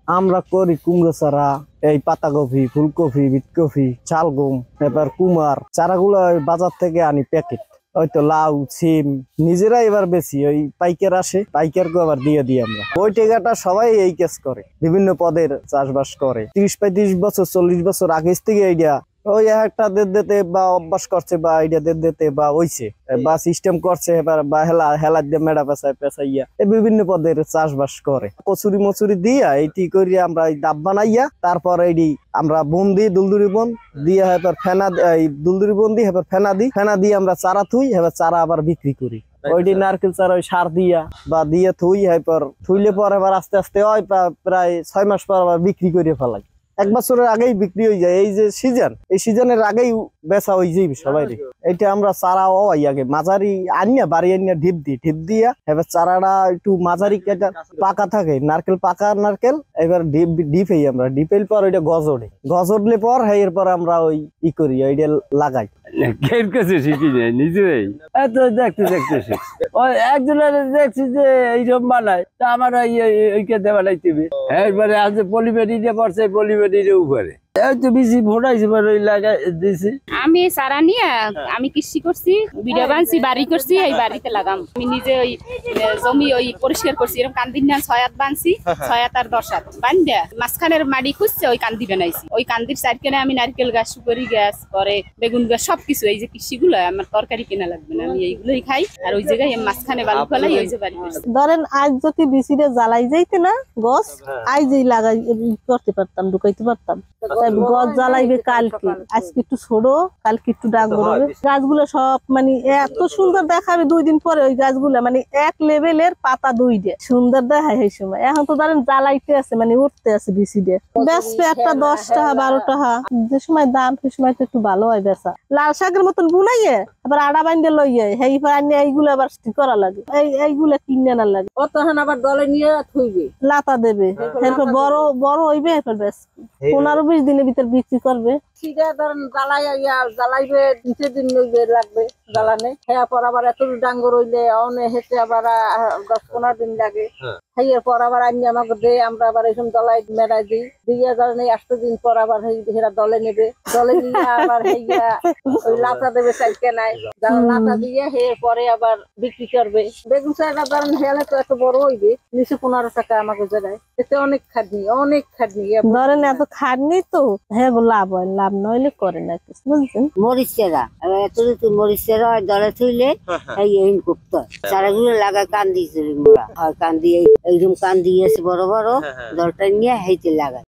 আমরা করি কুমড়ো চারা, এই পাতাকপি, ফুলকপি, বিটকপি, শালগম, এবার কুমার চারাগুলো বাজার থেকে আনি প্যাকেট। হয়তো লাউ, সিম নিজেরা এবার বেশি ওই পাইকার আসে, পাইকারকে আবার দিয়ে দিই আমরা। ওই টাকাটা সবাই এই কাজ করে, বিভিন্ন পদের চাষবাস করে। 30-35 বছর 40 বছর আগে থেকে এইটা ওই একটা দিতে বা অভ্যাস করছে বা আইডিয়া দিতে বা হইছে বা সিস্টেম করছে, এবার বা হেলা দিয়ে মেড়া পেঁচাইয়া বিভিন্ন পদের চাষবাস করে। কচুরি মচুরি দিয়া এইটি করিয়া আমরা ডাব বানাইয়া তারপর এইটি আমরা বন দিই, দুলদুরি বন দিয়ে এবার ফেনা, এই দুলদুরি বন দিয়ে এবার ফেনা দিয়ে আমরা চারা থুই, এবার চারা আবার বিক্রি করি। ওইটি নারকেল চারা ওই সার দিয়া বা দিয়ে থুই, এবার থুইলে পর এবার আস্তে আস্তে হয় প্রায় 6 মাস পর আবার বিক্রি করে ফেলাই। 1 বছরের আগেই বিক্রি হয়ে যায়। এই যে সিজন, এই সিজনের আগেই বেচা হয়ে যাবে সবাই। এইটা আমরা চারা আগে মাঝারি আনিয়া বাড়ি আনিয়া ঢিপ দিয়া এবার চারাটা একটু মাঝারি পাকা থাকে, নারকেল পাকা নারকেল, এবার ডিপেই আমরা ডিপের পর ওইটা গজ উঠলে পর এরপর আমরা ওই ই করি, ওইটা লাগাই। শিখি যায় নিজেই দেখতেছি ওই একজনের দেখছি যে এইরকম বানায়, তা আমার ওইকে বানাইতে হবে। এরপরে আজ পলিমেরি দিয়ে পড়ছে, পলিমেরির উপরে আমি চারা নিয়ে আমি কৃষি করছি, ভিডিও বানছি, বাড়ি করছি, এই বাড়িতে লাগাম। আমি নিজে ওই জমি ওই পরিষ্কার করছি, এরকম কান্দি না 6 হাত বানছি, 6 হাত আর 10 হাত বান্ধা মাঝখানের মাটি খুঁজছে ওই কান্দি বানাইছি। ওই কান্দির চারখানে আমি নারকেল গাছ, সুপারি গাছ, পরে বেগুন গাছ, সবকিছু। এই যে কৃষিগুলো আমার তরকারি কেনা লাগবে না, আমি এইগুলোই খাই। আর ওই জায়গায় মাঝখানে বালু ফেলাই, ওই যে বাড়ি করছি। ধরেন আজ যদি বিচিরে জ্বালাই যাইতে না গছ, আজই লাগাই করতে পারতাম, ঢুকাইতে পারতাম। গছ জ্বালাইবে কালকে, আজকে একটু ছোড়ো, কালকে একটু ডাক বেরোবে। গাছগুলো সব মানে এত সুন্দর দেখাবে 2 দিন পরে। ওই গাছগুলো মানে এক লেভেলের পাতা 2 সুন্দর দেখায় সেই সময়। এখন তো ধরেন জ্বালাইতে আছে, মানে উঠতে আছে বিচি দিয়ে বেচবে একটা 10 টাকা 12 টাকা। যে সময় দাম সে সময় তো একটু ভালো হয় বেচা। লাল শাকের মতন বুনাইয়ে আবার আড়া বান্ধে লইয়ে এইগুলো আবার করা লাগে, এইগুলা কিনে না লাগে। ও তখন আবার দলে নিয়ে থইবে, লাতা দেবে, এরপর বড় বড় হইবে, এরপর বেশ 15-20 দিনের ভিতর বিক্রি করবে। সিধা ধরেন জ্বালাইবে 2 দিন লাগবে জ্বালানে। হ্যাঁ, পর আবার এত ডাঙ্গর হইলে অনে হেঁটে আবার 10-15 দিন লাগে। হেয়ার পর আবার আনি আমাকে দেয়, আমরা আবার এইসব দলাই মেরাই দিই, দিয়ে ধরেন 8 দিন পর আবার হেরা দলে নেবে, দলে নিয়ে আবার হেয়া ওই লাতা দেবে চাইকে নাই, লাতা দিয়ে হের পরে আবার বিক্রি করবে। বেগুন চারা ধরেন হেলে তো এত বড় হইবে, 15 টাকা আমাকে জায়গায়। এতে অনেক খাটনি ধরেন এত খাটনি তো হ্যাঁ লাভ হয়, লাভ নইলে করে না কিছু, বুঝছেন। মরিচ চারা এত মরিচ চারা দলে থইলে এই করতে চারাগুলো লাগায় কান্দি মোড়া হয়, কান্দি এইরকম কান্দি আছে বড় বড়, দলটা নিয়ে হেঁটে লাগায়।